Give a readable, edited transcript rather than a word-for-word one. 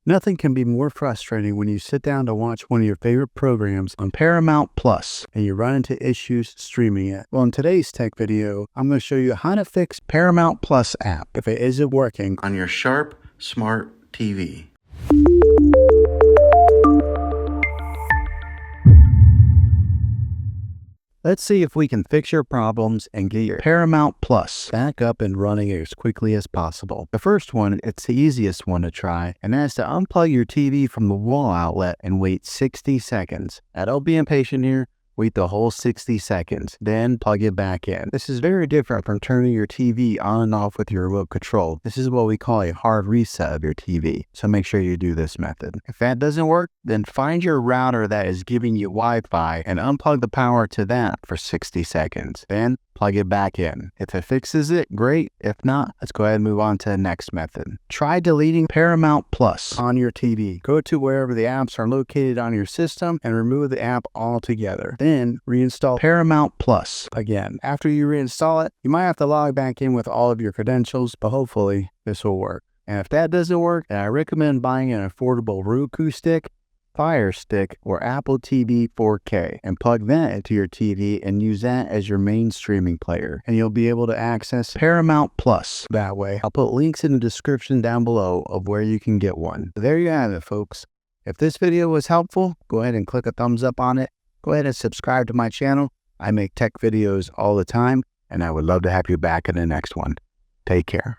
Nothing can be more frustrating when you sit down to watch one of your favorite programs on Paramount Plus and you run into issues streaming it. Well, in today's tech video, I'm going to show you how to fix Paramount Plus app if it isn't working on your Sharp Smart TV. Let's see if we can fix your problems and get your Paramount Plus back up and running as quickly as possible. The first one, it's the easiest one to try, and that's to unplug your TV from the wall outlet and wait 60 seconds. Now, don't be impatient here. Wait the whole 60 seconds, then plug it back in. This is very different from turning your TV on and off with your remote control. This is what we call a hard reset of your TV, so make sure you do this method. If that doesn't work, then find your router that is giving you Wi-Fi and unplug the power to that for 60 seconds. Then plug it back in. If it fixes it, great. If not, let's go ahead and move on to the next method. Try deleting Paramount Plus on your TV. Go to wherever the apps are located on your system and remove the app altogether. Then reinstall Paramount Plus again. After you reinstall it, you might have to log back in with all of your credentials, but hopefully this will work. And if that doesn't work, then I recommend buying an affordable Roku stick, Fire Stick, or Apple TV 4K and plug that into your TV and use that as your main streaming player, and you'll be able to access Paramount Plus that way. I'll put links in the description down below of where you can get one. There you have it, folks. If this video was helpful, go ahead and click a thumbs up on it. Go ahead and subscribe to my channel. I make tech videos all the time, and I would love to have you back in the next one. Take care.